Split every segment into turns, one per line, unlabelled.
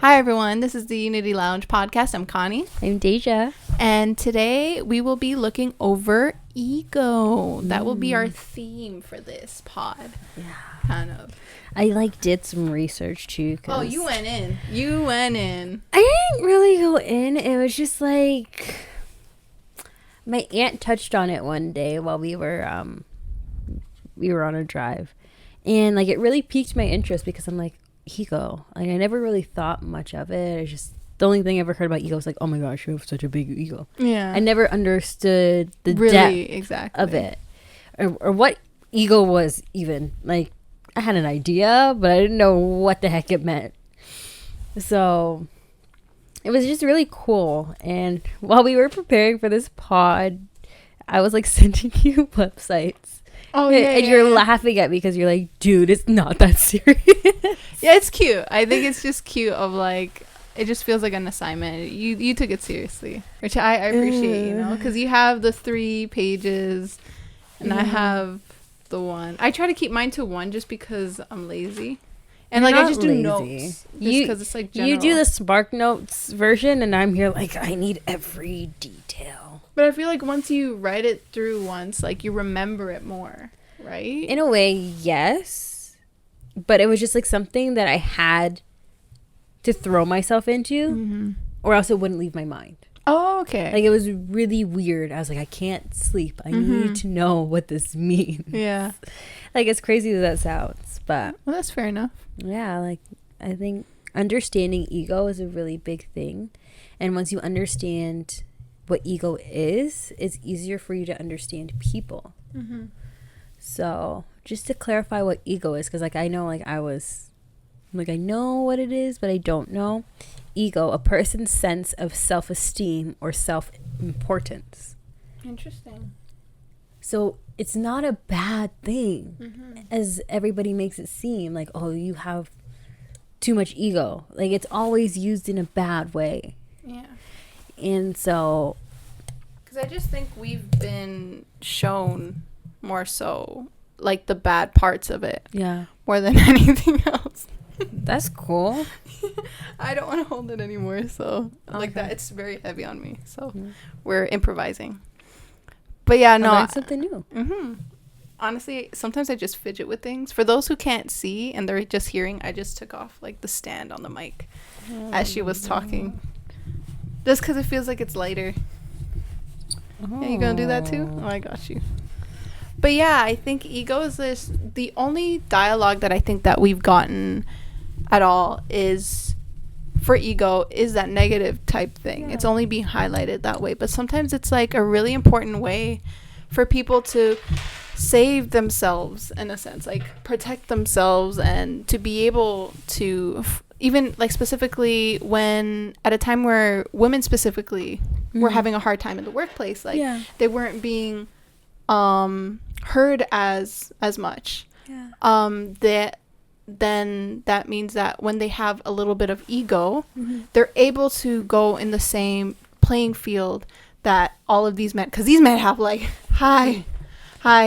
Hi, everyone. This is the Unity Lounge podcast. I'm Connie.
I'm Deja.
And today we will be looking over ego. That will be our theme for this pod.
Yeah.
Kind of.
I did some research too.
Oh, you went in. You went in.
I didn't really go in. It was just like my aunt touched on it one day while we were on a drive. And it really piqued my interest because I'm like, ego. I never really thought much of it. It's just the only thing I ever heard about ego was like, oh my gosh, you have such a big ego.
Yeah.
I never understood the depth of it or what ego was even. I had an idea, but I didn't know what the heck it meant. So it was just really cool. And while we were preparing for this pod, I was sending you websites.
Oh,
and you're laughing at me because you're like, dude, it's not that serious.
Yeah, it's cute. I think it's just cute of it just feels like an assignment. You took it seriously, which I appreciate, because you have the 3 pages and I have the one. I try to keep mine to 1 just because I'm lazy. And I just do notes because it's general.
You do the Spark Notes version and I'm here I need every detail.
But I feel like once you write it through once, you remember it more, right?
In a way, yes. But it was just something that I had to throw myself into or else it wouldn't leave my mind.
Oh, okay.
It was really weird. I was like, I can't sleep. I need to know what this means.
Yeah.
As crazy as that sounds. But
well, that's fair enough.
Yeah, I think understanding ego is a really big thing. And once you understand what ego is, it's easier for you to understand people. So just to clarify what ego is, because I know I know what it is, but I don't know. Ego, a person's sense of self-esteem or self-importance.
Interesting.
So it's not a bad thing as everybody makes it seem oh, you have too much ego. It's always used in a bad way.
Yeah.
And so,
because I just think we've been shown more so the bad parts of it.
Yeah.
More than anything else.
That's cool.
I don't want to hold it anymore. So that, it's very heavy on me. So
Mm-hmm.
we're improvising. But yeah, no.
Learn something new.
Honestly, sometimes I just fidget with things. For those who can't see and they're just hearing, I just took off the stand on the mic as she was talking. Just because it feels like it's lighter. Oh. Yeah, you gonna do that too? Oh, I got you. But yeah, I think ego is the only dialogue that I think that we've gotten at all is for ego is that negative type thing. Yeah. It's only being highlighted that way. But sometimes it's a really important way for people to save themselves in a sense, protect themselves and to be able to even specifically when at a time where women specifically were having a hard time in the workplace, they weren't being heard as much. Yeah. Then that means that when they have a little bit of ego, they're able to go in the same playing field that all of these men, because these men have high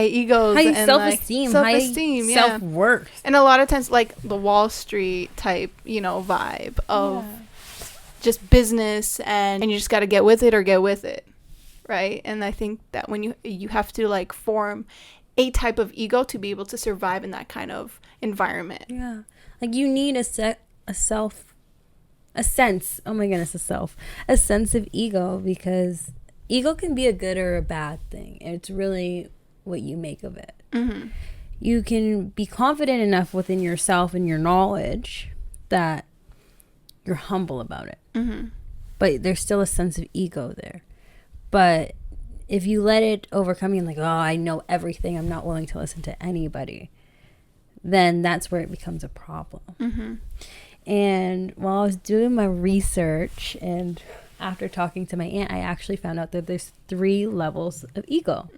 egos,
high
and
self-esteem,
high
yeah. Self-worth,
and a lot of times the Wall Street type vibe of just business and you just got to get with it or get with it, right? And I think that when you have to form a type of ego to be able to survive in that kind of environment.
Yeah, you need a sense of ego, because ego can be a good or a bad thing. It's really what you make of it. You can be confident enough within yourself and your knowledge that you're humble about it, but there's still a sense of ego there. But if you let it overcome you, oh, I know everything, I'm not willing to listen to anybody, then that's where it becomes a problem. And while I was doing my research and after talking to my aunt, I actually found out that there's 3 levels of ego.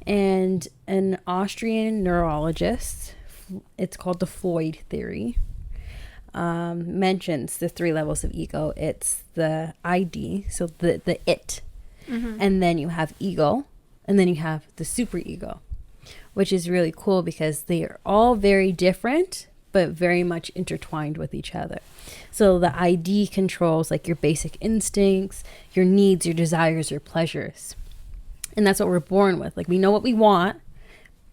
And an Austrian neurologist, it's called the Floyd theory, mentions the 3 levels of ego. It's the ID, so the it, and then you have ego, and then you have the superego, which is really cool because they are all very different, but very much intertwined with each other. So the ID controls like your basic instincts, your needs, your desires, your pleasures. And that's what we're born with. Like, we know what we want.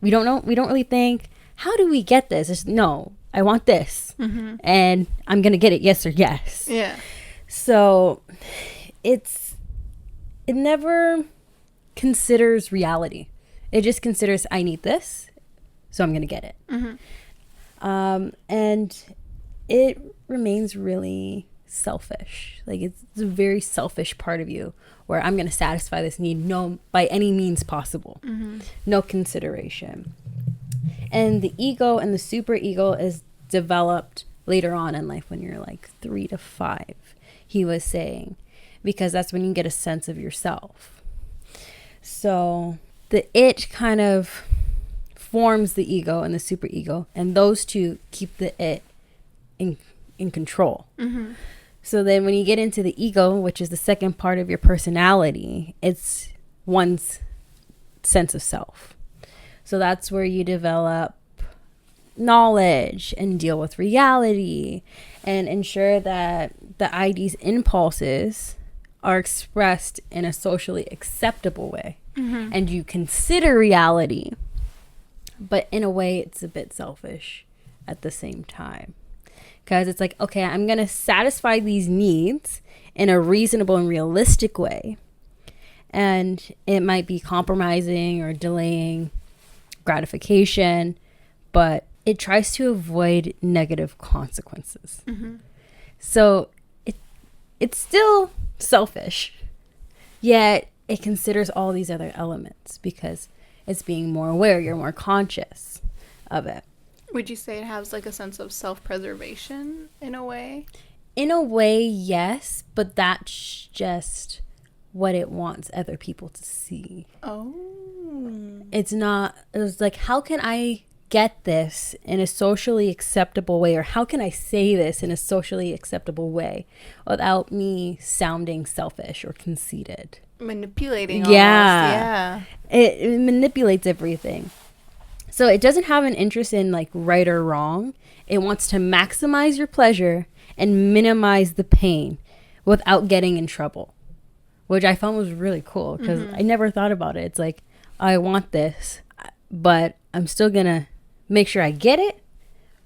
We don't really think, how do we get this? It's, no, I want this. And I'm going to get it, yes or yes.
Yeah.
So it never considers reality. It just considers, I need this, so I'm going to get it. And it remains really selfish. Like, it's a very selfish part of you where I'm going to satisfy this need by any means possible. No consideration. And the ego and the super ego is developed later on in life when you're like 3 to 5, he was saying, because that's when you get a sense of yourself. So the it kind of forms the ego and the super ego, and those two keep the it in control. So then when you get into the ego, which is the second part of your personality, it's one's sense of self. So that's where you develop knowledge and deal with reality and ensure that the ID's impulses are expressed in a socially acceptable way. And you consider reality, but in a way it's a bit selfish at the same time. Because it's like, okay, I'm going to satisfy these needs in a reasonable and realistic way. And it might be compromising or delaying gratification, but it tries to avoid negative consequences. So it's still selfish, yet it considers all these other elements because it's being more aware, you're more conscious of it.
Would you say it has like a sense of self-preservation in a way?
In a way, yes, but that's just what it wants other people to see.
Oh.
It's like, how can I get this in a socially acceptable way, or how can I say this in a socially acceptable way without me sounding selfish or conceited?
Manipulating.
Yeah. It manipulates everything. So it doesn't have an interest in like right or wrong. It wants to maximize your pleasure and minimize the pain without getting in trouble, which I found was really cool because I never thought about it. It's like, I want this, but I'm still going to make sure I get it,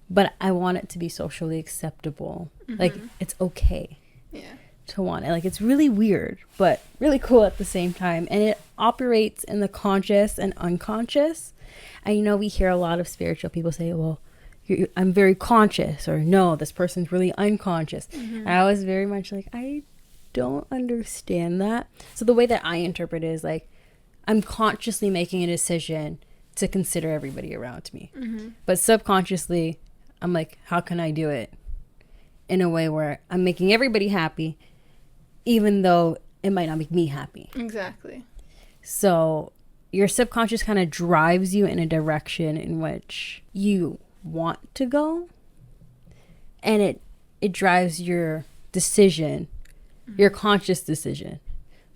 but I want it to be socially acceptable. Like, it's okay to want it. Like, it's really weird, but really cool at the same time. And it operates in the conscious and unconscious. And, we hear a lot of spiritual people say, well, I'm very conscious, or no, this person's really unconscious. And I was very much like, I don't understand that. So the way that I interpret it is like, I'm consciously making a decision to consider everybody around me. But subconsciously, I'm like, how can I do it in a way where I'm making everybody happy, even though it might not make me happy?
Exactly.
So your subconscious kind of drives you in a direction in which you want to go. And it drives your decision, your conscious decision.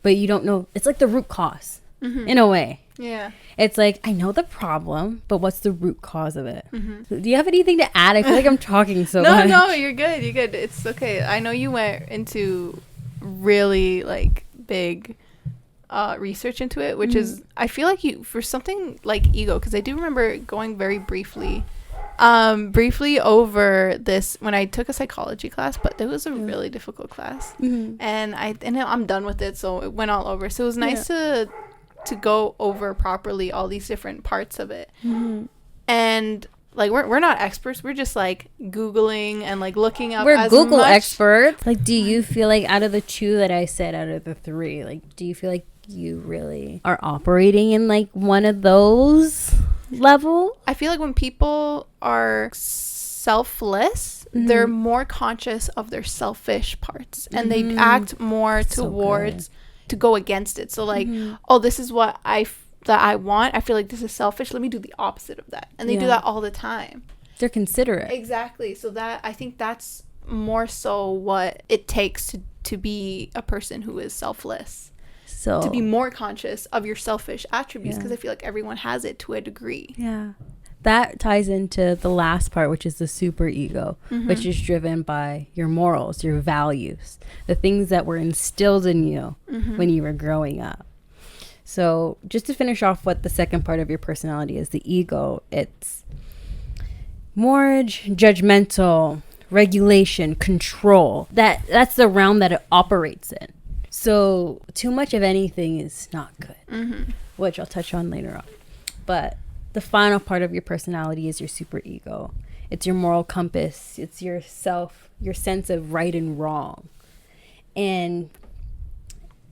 But you don't know. It's like the root cause in a way.
Yeah.
It's like, I know the problem, but what's the root cause of it? So do you have anything to add? I feel like I'm talking so much.
No, you're good. You're good. It's okay. I know you went into really like big research into it, which is, I feel like you, for something like ego, because I do remember going very briefly over this when I took a psychology class, but it was a really difficult class. And I'm done with it, so it went all over. So it was nice to go over properly all these different parts of it. And like, we're not experts, we're just like Googling and like looking up.
We're Google experts. Like, do you feel like out of the 2 that I said, out of the 3, like, do you feel like you really are operating in like one of those level?
I feel like when people are selfless, they're more conscious of their selfish parts, and they act more towards to go against it. So like, oh, this is what that I want. I feel like this is selfish. Let me do the opposite of that. And they do that all the time.
They're considerate.
Exactly. So that, I think that's more so what it takes to be a person who is selfless. So to be more conscious of your selfish attributes, because I feel like everyone has it to a degree.
Yeah. that ties into the last part, which is the super ego, which is driven by your morals, your values, the things that were instilled in you when you were growing up. So just to finish off what the second part of your personality is, the ego, it's more judgmental, regulation, control. That's the realm that it operates in. So too much of anything is not good, which I'll touch on later on. But the final part of your personality is your super ego. It's your moral compass. It's your sense of right and wrong. And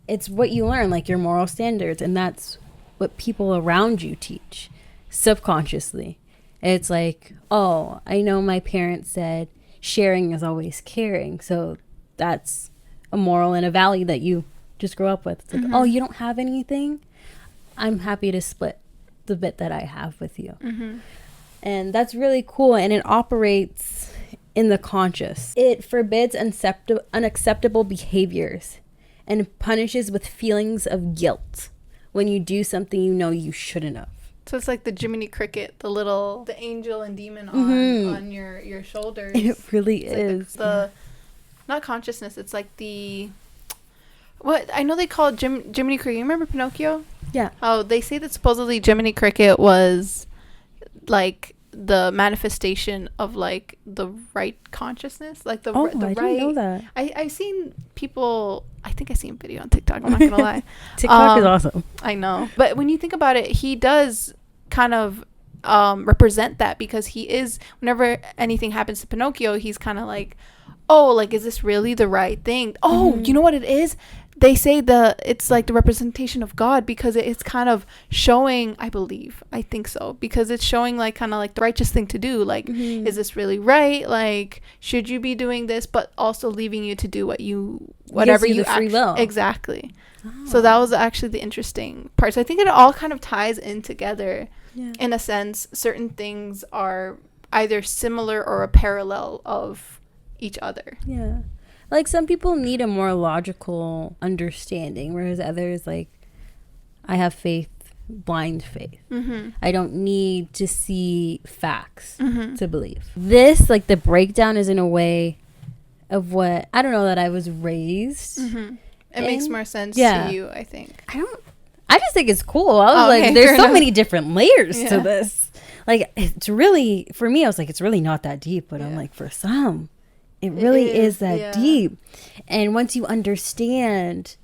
it's what you learn, like your moral standards. And that's what people around you teach subconsciously. It's like, oh, I know my parents said sharing is always caring. So that's a moral and a value that you just grow up with. It's like, oh, you don't have anything? I'm happy to split the bit that I have with you. And that's really cool. And it operates in the conscious. It forbids unacceptable behaviors and punishes with feelings of guilt when you do something you know you shouldn't have.
So it's like the Jiminy Cricket, the angel and demon on your shoulders.
It really
is. Like not consciousness. It's like what I know they call it Jiminy Cricket. You remember Pinocchio?
Yeah.
Oh, they say that supposedly Jiminy Cricket was like the manifestation of like the right consciousness, like the right.
I didn't know that.
I've seen people. I think I seen a video on TikTok. I'm not gonna lie.
TikTok is awesome.
I know, but when you think about it, he does kind of represent that, because he is, whenever anything happens to Pinocchio, he's kind of like, oh, like, is this really the right thing? Oh, you know what it is? They say it's like the representation of God, because it's kind of showing, I think so, because it's showing like kind of like the righteous thing to do. Like, is this really right? Like, should you be doing this, but also leaving you to do whatever you
free will.
Exactly. Oh. So that was actually the interesting part. So I think it all kind of ties in together. Yeah. In a sense, certain things are either similar or a parallel of each other.
Yeah. Like, some people need a more logical understanding, whereas others, like, I have faith, blind faith. I don't need to see facts to believe. This, like, the breakdown is in a way of what, I don't know, that I was raised.
It makes more sense to you, I think.
I just think it's cool. I was like, there's so many different layers to this. Like, it's really, for me, I was like, it's really not that deep. But I'm like, for some, it really is that deep. And once you understand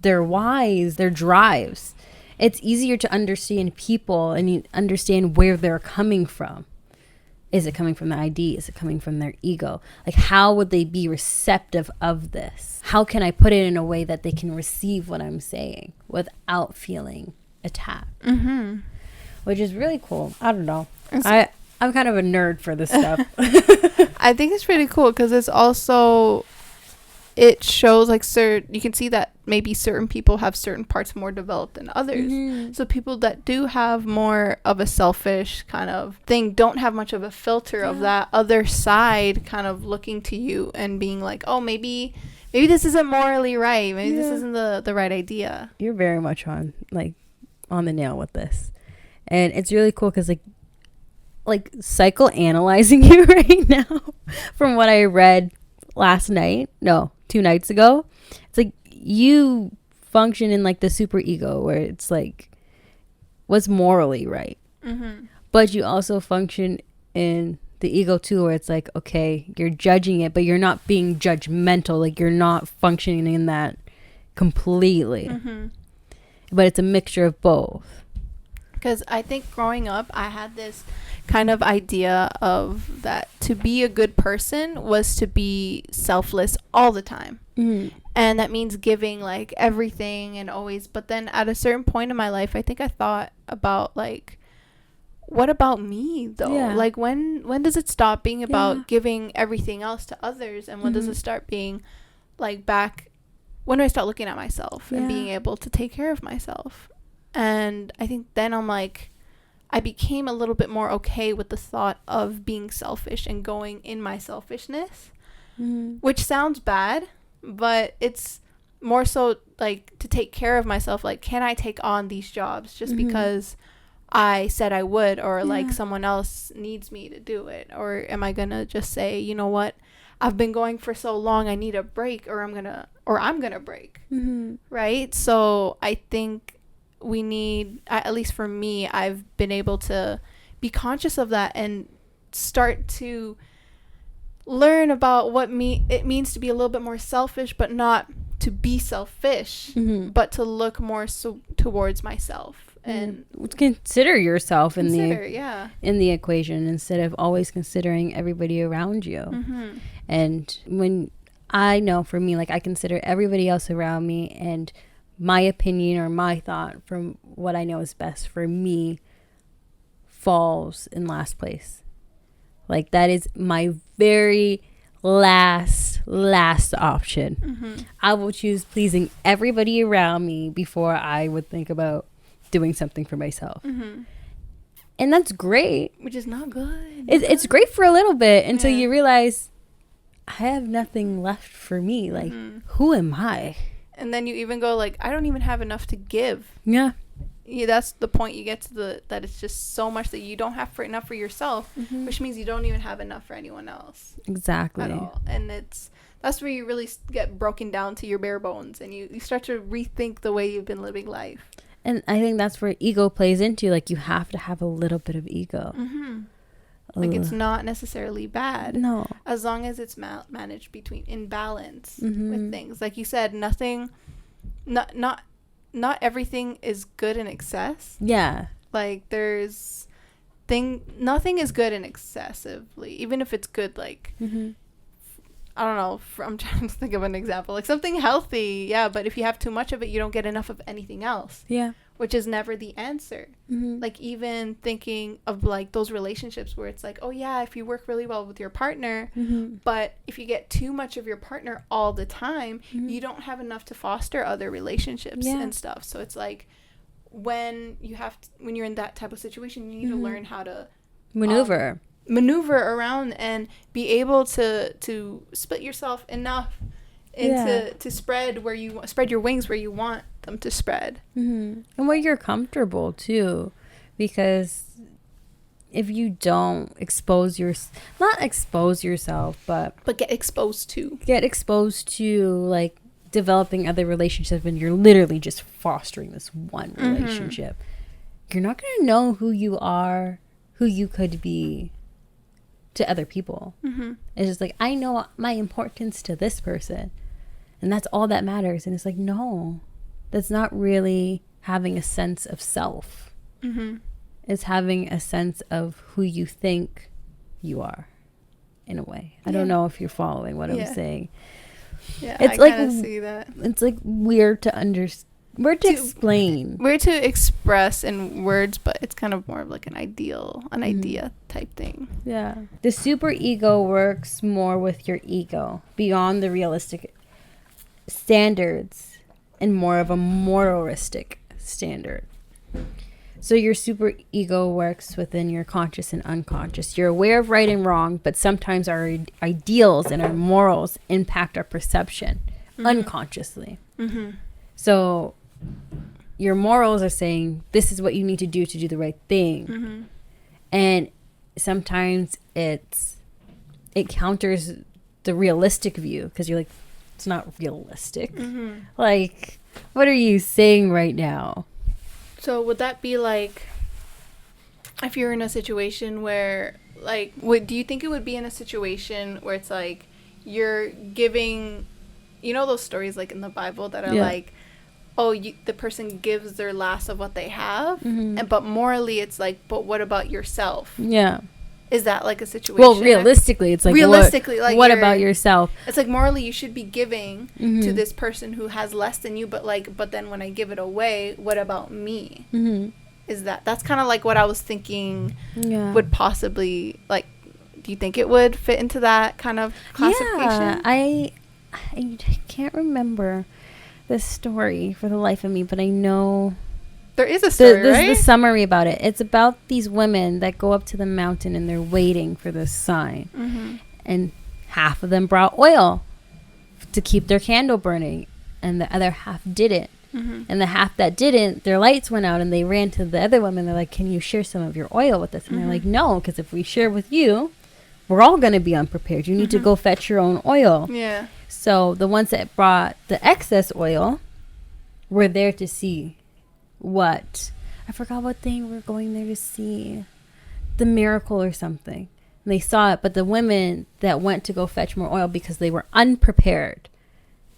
their whys, their drives, it's easier to understand people, and you understand where they're coming from. Is it coming from the ID? Is it coming from their ego? Like, how would they be receptive of this? How can I put it in a way that they can receive what I'm saying without feeling attacked? Which is really cool. I don't know. I'm kind of a nerd for this stuff.
I think it's pretty cool, because it's also, it shows like you can see that maybe certain people have certain parts more developed than others. So people that do have more of a selfish kind of thing don't have much of a filter of that other side kind of looking to you and being like, oh, maybe this isn't morally right. Maybe this isn't the right idea.
You're very much on the nail with this. And it's really cool, because like psychoanalyzing you right now from what I read 2 nights ago, it's like you function in like the super ego, where it's like what's morally right, but you also function in the ego too, where it's like, okay, you're judging it, but you're not being judgmental, like you're not functioning in that completely, but it's a mixture of both.
Because I think growing up, I had this kind of idea of that to be a good person was to be selfless all the time. And that means giving like everything and always. But then at a certain point in my life, I think I thought about like, what about me though? Yeah. Like when does it stop being about giving everything else to others? And when does it start being like when do I start looking at myself and being able to take care of myself? And I think then I'm like, I became a little bit more okay with the thought of being selfish and going in my selfishness, which sounds bad, but it's more so like to take care of myself. Like, can I take on these jobs just because I said I would, or like someone else needs me to do it? Or am I gonna just say, you know what, I've been going for so long, I need a break, or I'm gonna break. Right? So I think we need, at least for me, I've been able to be conscious of that and start to learn about what it means to be a little bit more selfish, but not to be selfish, but to look more towards myself and
consider yourself in the equation instead of always considering everybody around you. And when I know, for me, like, I consider everybody else around me, and my opinion or my thought from what I know is best for me falls in last place. Like, that is my very last option. I will choose pleasing everybody around me before I would think about doing something for myself. And that's great.
Which is not good.
It's great for a little bit until you realize I have nothing left for me. Like, who am I?
And then you even go like, I don't even have enough to give.
Yeah,
that's the point you get to, that it's just so much that you don't have enough for yourself, which means you don't even have enough for anyone else.
Exactly.
At all. And that's where you really get broken down to your bare bones, and you start to rethink the way you've been living life.
And I think that's where ego plays into, like, you have to have a little bit of ego.
Like, it's not necessarily bad.
No.
As long as it's managed in balance with things. Like you said, not everything is good in excess. Yeah. Like, nothing is good in excessively. Even if it's good, like, I don't know, I'm trying to think of an example. Like, something healthy, yeah, but if you have too much of it, you don't get enough of anything else. Yeah. Which is never the answer. Like, even thinking of, like, those relationships where it's like, oh, yeah, if you work really well with your partner, but if you get too much of your partner all the time, you don't have enough to foster other relationships and stuff. So it's like, when you're in that type of situation, you need to learn how to maneuver around and be able to split yourself enough to spread your wings where you want them to spread,
and where you're comfortable too, because if you don't get exposed to like developing other relationships, and you're literally just fostering this one relationship, you're not going to know who you are, who you could be to other people. It's just like, I know my importance to this person, and that's all that matters. And it's like, no, that's not really having a sense of self. It's having a sense of who you think you are, in a way. I don't know if you're following what I'm saying.
Yeah, it's I kind of see that.
It's like weird to understand. Weird to explain.
Weird to express in words, but it's kind of more of like an idea type thing.
Yeah. The super ego works more with your ego beyond the realistic standards and more of a moralistic standard. So your super ego works within your conscious and unconscious. You're aware of right and wrong, but sometimes our ideals and our morals impact our perception unconsciously. So your morals are saying this is what you need to do the right thing. And sometimes it counters the realistic view, because you're like, it's not realistic. Like, what are you saying right now?
So would that be like, if you're in a situation where, like, do you think it would be in a situation where it's like you're giving, you know, those stories like in the Bible that are like, oh, the person gives their last of what they have, but morally it's like, but what about yourself? Yeah. Is that like a situation?
Well, realistically, it's like, what about yourself?
It's like, morally, you should be giving to this person who has less than you, but then when I give it away, what about me? Is that's kind of like what I was thinking would possibly, like, do you think it would fit into that kind of classification?
Yeah, I can't remember the story for the life of me, but I know
there is a story, right?
The summary about it. It's about these women that go up to the mountain and they're waiting for this sign. And half of them brought oil to keep their candle burning, and the other half didn't. And the half that didn't, their lights went out and they ran to the other women. They're like, can you share some of your oil with us? And they're like, no, because if we share with you, we're all going to be unprepared. You need to go fetch your own oil.
Yeah.
So the ones that brought the excess oil were there to see what, I forgot what they were going there to see, the miracle or something. And they saw it, but the women that went to go fetch more oil because they were unprepared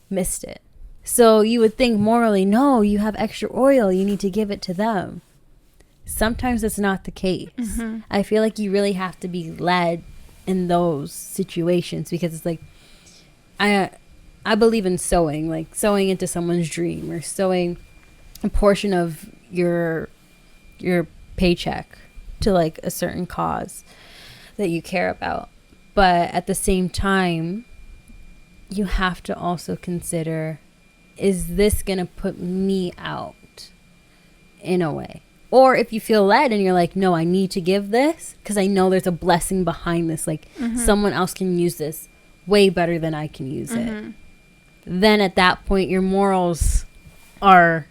missed it. So you would think morally, no, you have extra oil, you need to give it to them. Sometimes it's not the case. I feel like you really have to be led in those situations, because it's like, I believe in sowing, like sowing into someone's dream or sowing a portion of your paycheck to like a certain cause that you care about. But at the same time, you have to also consider, is this going to put me out in a way? Or if you feel led and you're like, no, I need to give this because I know there's a blessing behind this. Like someone else can use this way better than I can use it. Then at that point, your morals are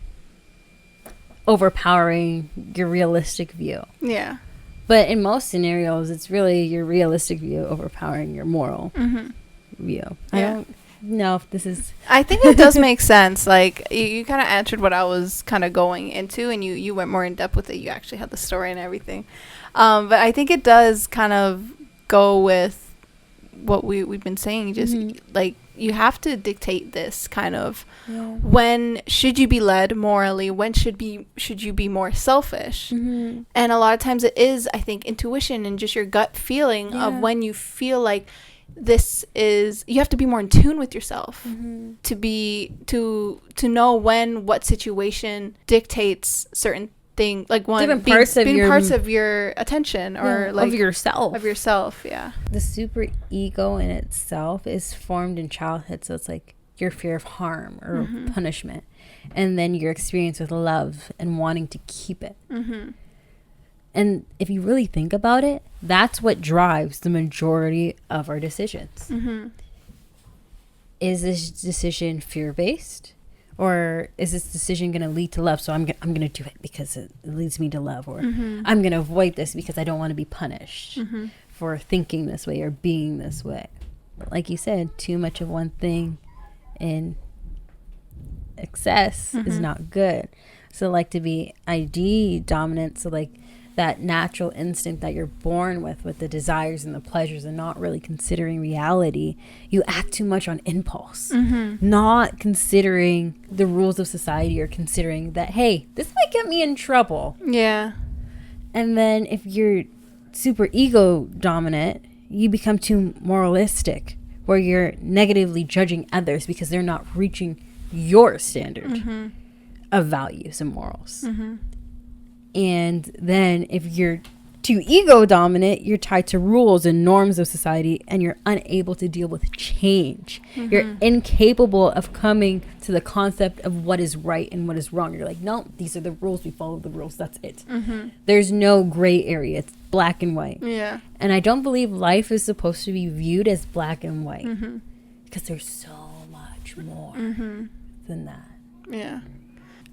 overpowering your realistic view.
Yeah.
But in most scenarios, it's really your realistic view overpowering your moral view. Yeah. I don't know if this is...
I think it does make sense. Like, you kind of answered what I was kind of going into, and you went more in depth with it. You actually had the story and everything. But I think it does kind of go with what we've been saying. Just, like, you have to dictate this kind of... Yeah. When should you be led morally? When should you be more selfish? And a lot of times it is, I think, intuition and just your gut feeling of when you feel like this is, you have to be more in tune with yourself to know what situation dictates certain thing, like one parts of your attention or like of yourself. Yeah.
The super ego in itself is formed in childhood, so it's like your fear of harm or punishment, and then your experience with love and wanting to keep it. And if you really think about it, that's what drives the majority of our decisions. Is this decision fear-based? Or is this decision going to lead to love? So I'm going to do it because it leads me to love. Or I'm going to avoid this because I don't want to be punished for thinking this way or being this way. But like you said, too much of one thing in excess is not good. So like to be ID dominant, so like that natural instinct that you're born with the desires and the pleasures and not really considering reality, you act too much on impulse, not considering the rules of society or considering that, hey, this might get me in trouble.
Yeah.
And then if you're super ego dominant, you become too moralistic, where you're negatively judging others because they're not reaching your standard of values and morals. And then if you're too ego dominant, you're tied to rules and norms of society, and you're unable to deal with change. You're incapable of coming to the concept of what is right and what is wrong. You're like, no, these are the rules. We follow the rules. That's it. There's no gray area. It's black and white. Yeah. And I don't believe life is supposed to be viewed as black and white, because there's so much more than that. Yeah.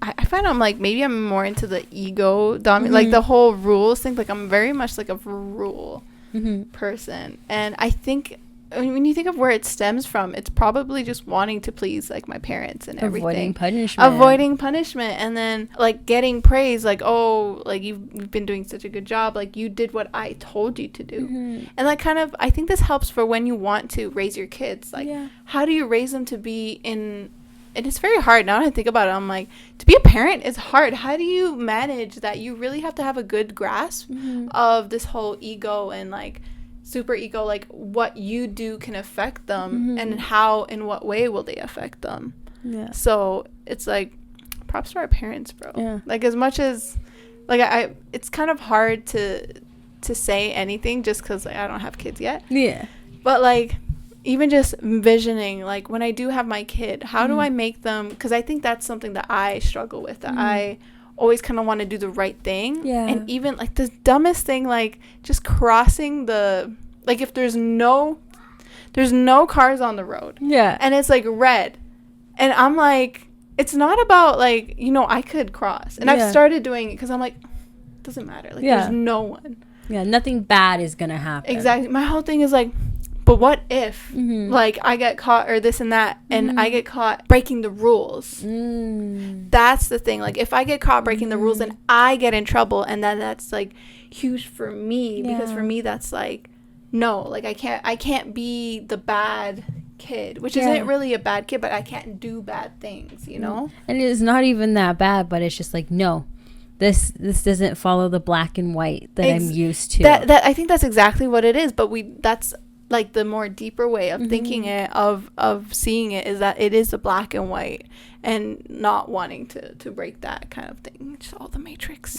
I find maybe I'm more into the ego dominant, like the whole rules thing. Like I'm very much like a rule person. And I think when you think of where it stems from, it's probably just wanting to please like my parents and everything. Avoiding punishment. And then like getting praise, like, oh, like you've been doing such a good job. Like you did what I told you to do. And like kind of, I think this helps for when you want to raise your kids. Like how do you raise them to be in... And it's very hard. Now that I think about it, I'm like, to be a parent is hard. How do you manage that? You really have to have a good grasp of this whole ego and like super ego, like what you do can affect them and how, in what way will they affect them. Yeah. So it's like, props to our parents, bro. Yeah. Like as much as like it's kind of hard to say anything just because like, I don't have kids yet. Yeah. But like, even just envisioning, like, when I do have my kid, how do I make them... Because I think that's something that I struggle with, that I always kind of want to do the right thing. Yeah. And even, like, the dumbest thing, like, just crossing the... Like, if there's no cars on the road. Yeah. And it's, like, red. And I'm like... it's not about like, you know, I could cross. And I've started doing it because I'm like, it doesn't matter. Like, there's no one.
Yeah, nothing bad is going to happen.
Exactly. My whole thing is like, but what if, like, I get caught or this and that, and I get caught breaking the rules? That's the thing. Like, if I get caught breaking the rules and I get in trouble, and then that's, like, huge for me. Because for me, that's, like, no. Like, I can't be the bad kid, which isn't really a bad kid, but I can't do bad things, you know?
And it's not even that bad, but it's just like, no. This doesn't follow the black and white that I'm used to.
That I think that's exactly what it is, but that's like the more deeper way of thinking it, of seeing it, is that it is a black and white, and not wanting to break that kind of thing. Just all the Matrix.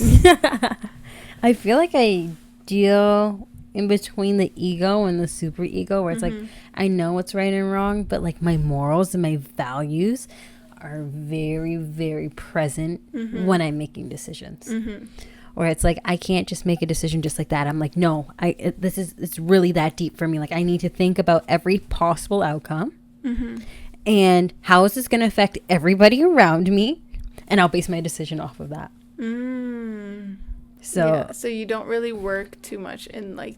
I feel like I deal in between the ego and the super ego, where it's like, I know what's right and wrong, but like my morals and my values are very, very present when I'm making decisions. Or it's like, I can't just make a decision just like that. I'm like, no, it's really that deep for me. Like, I need to think about every possible outcome. And how is this going to affect everybody around me? And I'll base my decision off of that. So
you don't really work too much in like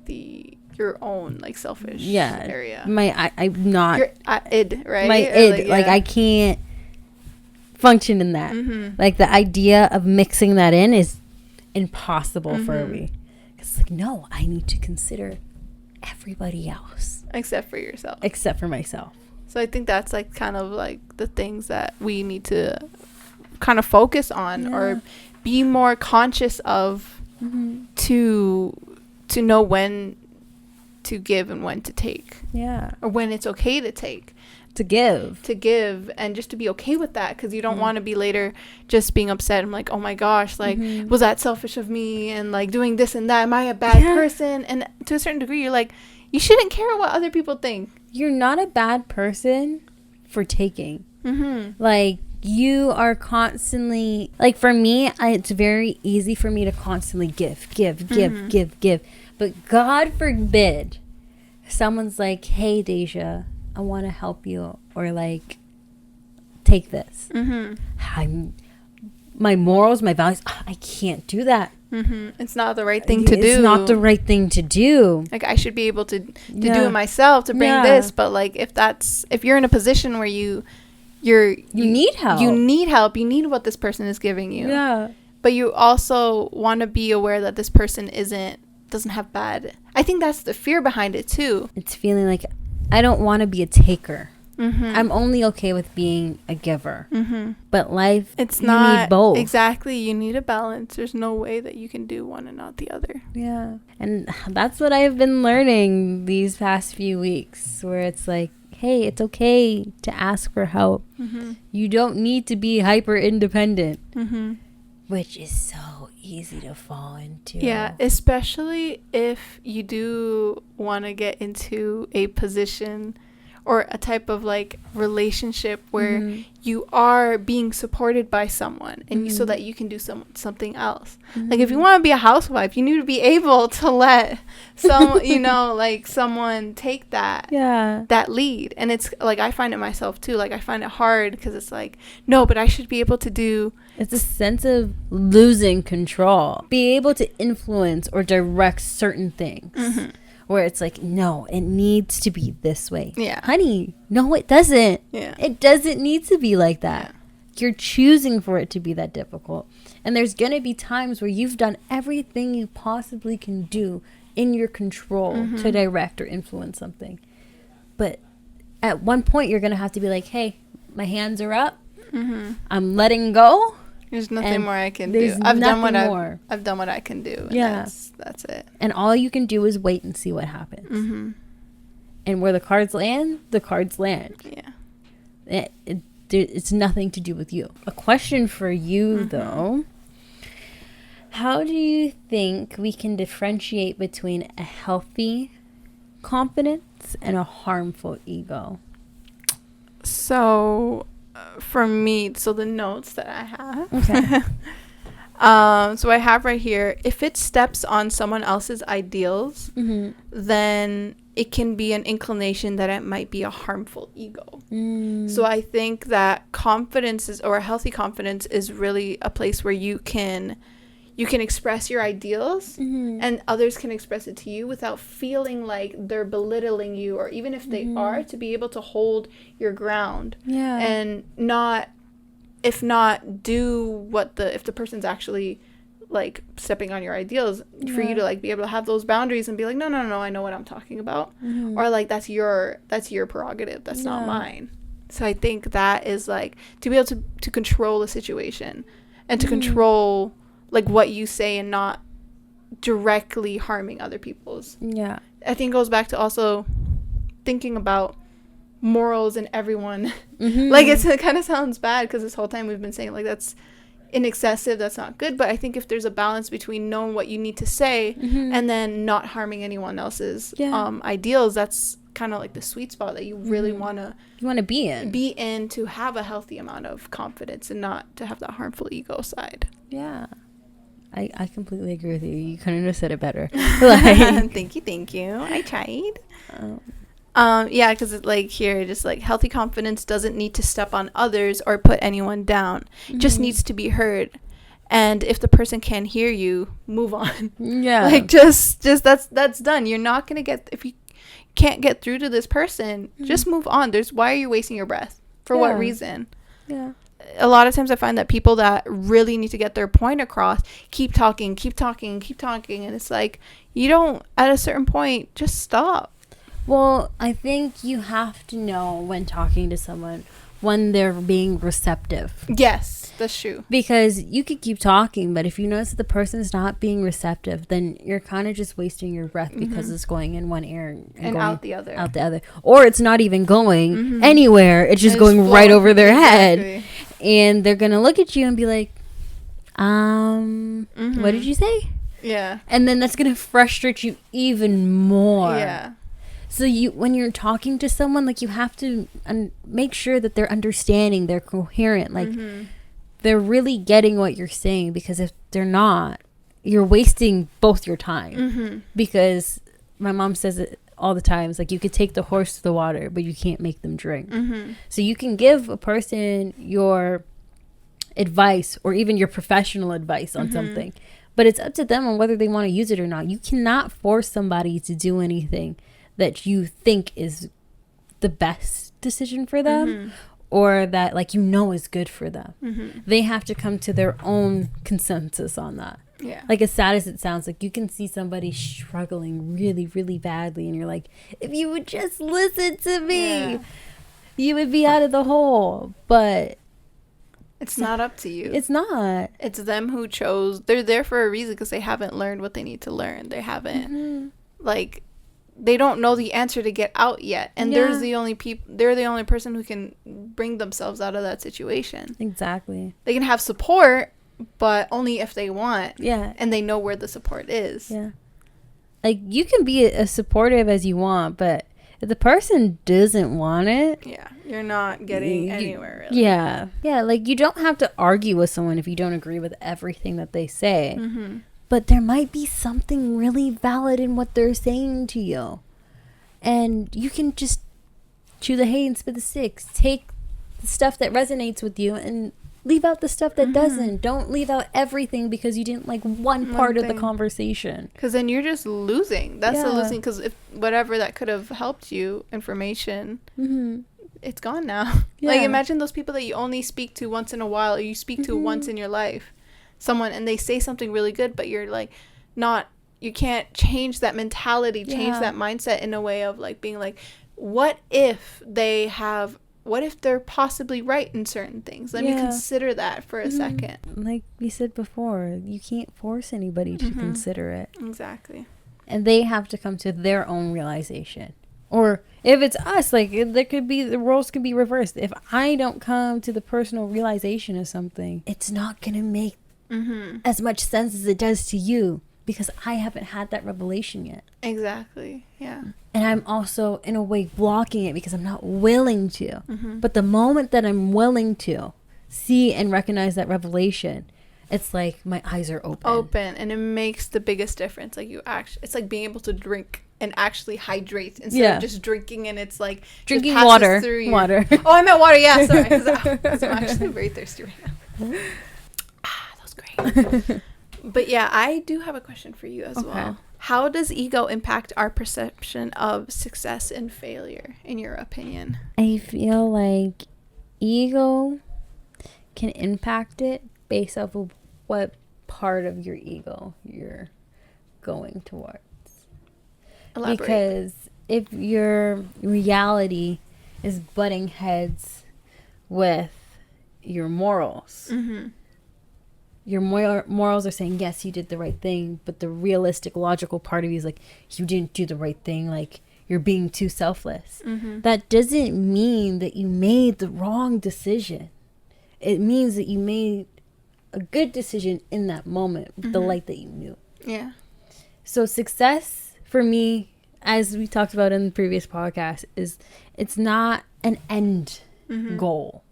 your own like selfish area.
I'm not
your id, right?
My id, like I can't function in that. Like, the idea of mixing that in is impossible for me. It's like, no, I need to consider everybody else
except for yourself,
except for myself.
So I think that's like kind of like the things that we need to kind of focus on, or be more conscious of, to know when to give and when to take, or when it's okay to take, to give, and just to be okay with that, because you don't want to be later just being upset. I'm like, oh my gosh, like, was that selfish of me, and like doing this and that, am I a bad person? And to a certain degree, you're like, you shouldn't care what other people think. You're
not a bad person for taking. Like, you are constantly, like, for me, it's very easy for me to constantly give. But God forbid someone's like, hey, Deja, I want to help you, or like, take this. My morals, my values, I can't do that.
It's not the right thing to do.
It's not the right thing to do.
Like, I should be able to do it myself, to bring this. But like, if you're in a position where you need help, you need what this person is giving you. But you also want to be aware that this person doesn't have bad. I think that's the fear behind it too.
It's feeling like, I don't want to be a taker. I'm only okay with being a giver. But life, you need both.
Exactly. You need a balance. There's no way that you can do one and not the other.
And that's what I've been learning these past few weeks, where it's like, hey, it's okay to ask for help. You don't need to be hyper independent, which is so easy to fall into.
Yeah, especially if you do want to get into a position or a type of like relationship where you are being supported by someone, and so that you can do something else. Like, if you want to be a housewife, you need to be able to let someone take that lead. And it's like, I find it myself too. Like, I find it hard because it's like, no, but I should be able to do.
It's a sense of losing control. Be able to influence or direct certain things. Where it's like, no, it needs to be this way. Honey, no, it doesn't. It doesn't need to be like that. You're choosing for it to be that difficult. And there's going to be times where you've done everything you possibly can do in your control to direct or influence something. But at one point, you're going to have to be like, hey, my hands are up. I'm letting go.
There's nothing more I can do. I've done what I can do. And that's it.
And all you can do is wait and see what happens. And where the cards land, the cards land. It's nothing to do with you. A question for you, though. How do you think we can differentiate between a healthy confidence and a harmful ego?
So, for me, the notes that I have. So I have right here, if it steps on someone else's ideals, then it can be an inclination that it might be a harmful ego. So I think that confidence is, or a healthy confidence is really a place where you can express your ideals and others can express it to you without feeling like they're belittling you, or even if they are, to be able to hold your ground and not, if not do what if the person's actually like stepping on your ideals, for you to like be able to have those boundaries and be like, no, I know what I'm talking about, or like that's your prerogative, that's not mine. So I think that is like to be able to control the situation and to control like what you say and not directly harming other people's. I think it goes back to also thinking about morals in everyone. Like it kind of sounds bad because this whole time we've been saying like that's excessive, that's not good, but I think if there's a balance between knowing what you need to say and then not harming anyone else's ideals, that's kind of like the sweet spot that you really want to be in to have a healthy amount of confidence and not to have that harmful ego side.
I completely agree with you. You couldn't have said it better. Like,
thank you, I tried. Because it's like here, just like healthy confidence doesn't need to step on others or put anyone down. It just needs to be heard. And if the person can't hear you, move on. Like just that's done. You're not gonna get, if you can't get through to this person, just move on. Why are you wasting your breath? For what reason? A lot of times I find that people that really need to get their point across keep talking, and it's like, you don't, at a certain point, just stop.
Well, I think you have to know when talking to someone when they're being receptive.
Yes, that's true.
Because you could keep talking, but if you notice that the person's not being receptive, then you're kind of just wasting your breath because it's going in one ear and
out the other.
Or it's not even going anywhere. It's just going right over their head. And they're going to look at you and be like, what did you say?
Yeah.
And then that's going to frustrate you even more.
Yeah.
So when you're talking to someone, like, you have to make sure that they're understanding, they're coherent, like they're really getting what you're saying, because if they're not, you're wasting both your time. Because my mom says it all the time. It's like, you could take the horse to the water, but you can't make them drink. So you can give a person your advice or even your professional advice on something, but it's up to them on whether they want to use it or not. You cannot force somebody to do anything that you think is the best decision for them or that, like, is good for them. They have to come to their own consensus on that. Like, as sad as it sounds, like, you can see somebody struggling really, really badly, and you're like, if you would just listen to me, you would be out of the hole. But
it's not up to you.
It's not.
It's them who chose. They're there for a reason, because they haven't learned what they need to learn. They haven't like, they don't know the answer to get out yet, and they're the only person who can bring themselves out of that situation.
Exactly.
They can have support, but only if they want. And they know where the support is. Like, you can be as supportive as you want, but if the person doesn't want it, you're not getting anywhere, really. Like, you don't have to argue with someone if you don't agree with everything that they say. But there might be something really valid in what they're saying to you. And you can just chew the hay and spit the sticks. Take the stuff that resonates with you and leave out the stuff that doesn't. Don't leave out everything because you didn't like one part of the conversation. Because then you're just losing. That's the losing. Because if whatever that could have helped you, information, it's gone now. Like, imagine those people that you only speak to once in a while, or you speak to once in your life. Someone, and they say something really good, but you're like, you can't change that mentality, change that mindset in a way of like being like, what if they're possibly right in certain things? Let me consider that for a second. Like we said before, you can't force anybody to consider it. Exactly. And they have to come to their own realization. Or if it's us, like, the roles could be reversed. If I don't come to the personal realization of something, it's not going to make as much sense as it does to you, because I haven't had that revelation yet. Exactly. Yeah. And I'm also, in a way, blocking it because I'm not willing to. But the moment that I'm willing to see and recognize that revelation,
it's like my eyes are open.
And it makes the biggest difference. Like it's like being able to drink and actually hydrate instead of just drinking, and it's like
drinking water.
Oh, I meant water. Yeah, sorry, because I'm actually very thirsty right now. That was great. But yeah, I do have a question for you as well. How does ego impact our perception of success and failure, in your opinion?
I feel like ego can impact it based off of what part of your ego you're going towards. Elaborate. Because if your reality is butting heads with your morals, your morals are saying, yes, you did the right thing, but the realistic, logical part of you is like, you didn't do the right thing, like, you're being too selfless. That doesn't mean that you made the wrong decision. It means that you made a good decision in that moment with the light that you knew.
Yeah.
So success, for me, as we talked about in the previous podcast, is it's not an end goal.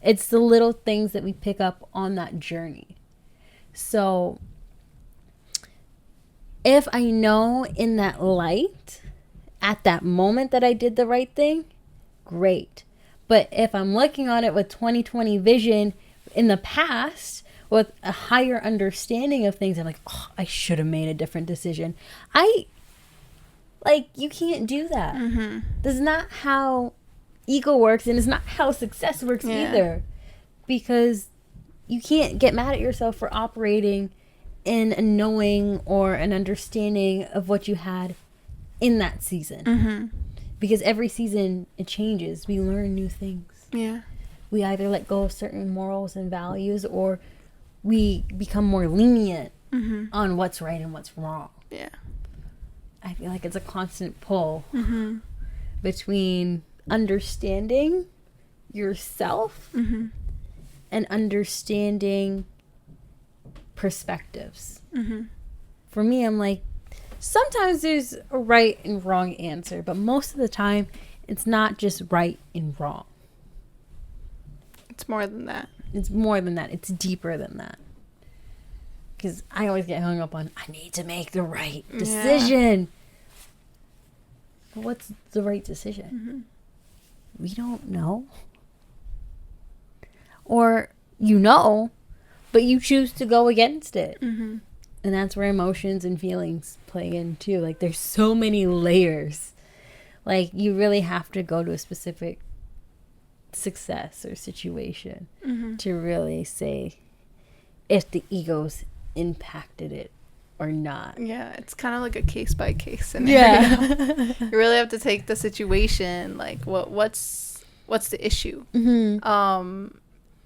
It's the little things that we pick up on that journey. So if I know in that light, at that moment, that I did the right thing, great. But if I'm looking on it with 20/20 vision in the past, with a higher understanding of things, I'm like, oh, I should have made a different decision. You can't do that. That's not how ego works, and it's not how success works either. Because you can't get mad at yourself for operating in a knowing or an understanding of what you had in that season. Because every season it changes. We learn new things.
Yeah.
We either let go of certain morals and values, or we become more lenient on what's right and what's wrong.
Yeah.
I feel like it's a constant pull between understanding yourself and understanding perspectives. For me, I'm like, sometimes there's a right and wrong answer, but most of the time, it's not just right and wrong.
It's more than that.
It's more than that. It's deeper than that. Because I always get hung up on, I need to make the right decision. But what's the right decision? We don't know. Or you know, but you choose to go against it. And that's where emotions and feelings play in too. Like, there's so many layers. Like, you really have to go to a specific success or situation to really say if the ego's impacted it or not.
Yeah, it's kind of like a case by case scenario. You really have to take the situation, like what's the issue?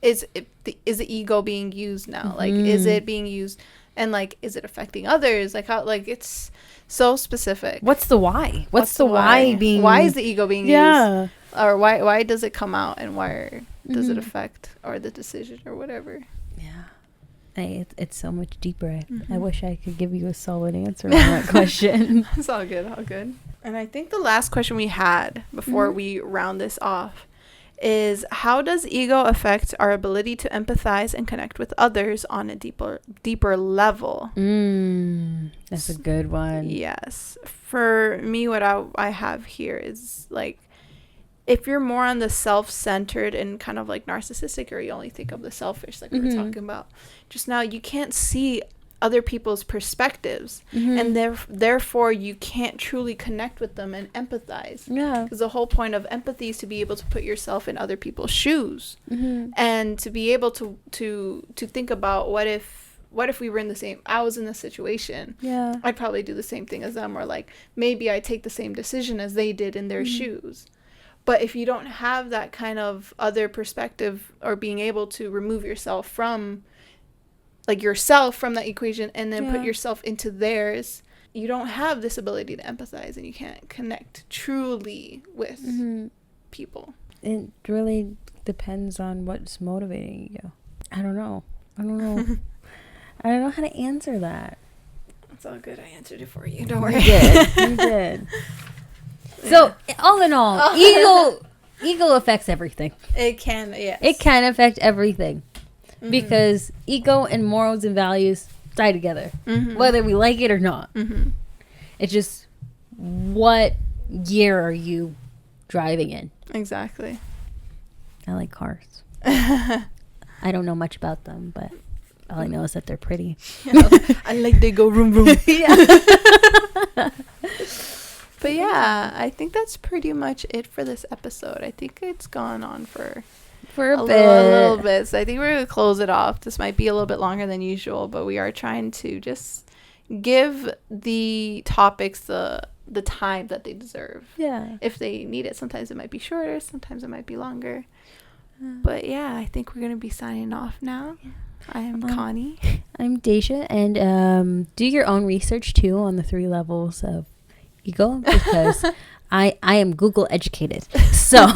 Is the ego being used now? Like, is it being used, and like, is it affecting others? Like, how, like, it's so specific.
What's the why? What's the why being?
Why is the ego being used? Or why does it come out, and why does it affect, or the decision, or whatever?
Yeah, it's so much deeper. I wish I could give you a solid answer on that question.
It's all good, all good. And I think the last question we had before we round this off is, how does ego affect our ability to empathize and connect with others on a deeper level?
That's a good one.
Yes. For me, what I have here is, like, if you're more on the self-centered and kind of like narcissistic, or you only think of the selfish, like we were talking about just now, you can't see other people's perspectives, and therefore you can't truly connect with them and empathize. Yeah, because the whole point of empathy is to be able to put yourself in other people's shoes, and to be able to think about, what if we were in the same, I was in this situation, I'd probably do the same thing as them, or like maybe I take the same decision as they did in their shoes. But if you don't have that kind of other perspective, or being able to remove yourself from, like, yourself from that equation, and then put yourself into theirs, you don't have this ability to empathize, and you can't connect truly with people.
It really depends on what's motivating you. I don't know. I don't know how to answer that.
It's all good. I answered it for you. Don't worry.
You did. So, all in all, ego affects everything.
It can, yes.
It can affect everything. because ego and morals and values die together, whether we like it or not. It's just, what year are you driving in?
Exactly.
I like cars. I don't know much about them, but all I know is that they're pretty.
I like they go room room.
Yeah.
But yeah, I think that's pretty much it for this episode. I think it's gone on for
a
little bit. So I think we're going to close it off. This might be a little bit longer than usual, but we are trying to just give the topics the time that they deserve.
Yeah.
If they need it, sometimes it might be shorter, sometimes it might be longer. But yeah, I think we're going to be signing off now. Yeah. I am Connie.
I'm Daisha, and do your own research too on the 3 levels of ego, because I am Google educated, so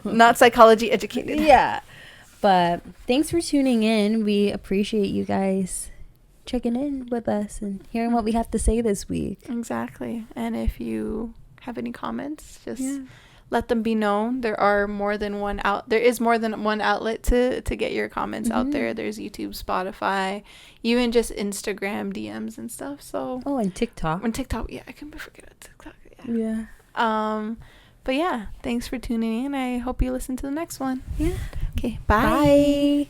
not psychology educated.
Yeah, but thanks for tuning in. We appreciate you guys checking in with us and hearing what we have to say this week.
Exactly. And if you have any comments, just let them be known. There is more than one outlet to get your comments out there. There's YouTube, Spotify, even just Instagram DMs and stuff. So
and TikTok.
Yeah, I can forget about TikTok.
Yeah.
But yeah, thanks for tuning in. I hope you listen to the next one.
Yeah.
Okay. Bye.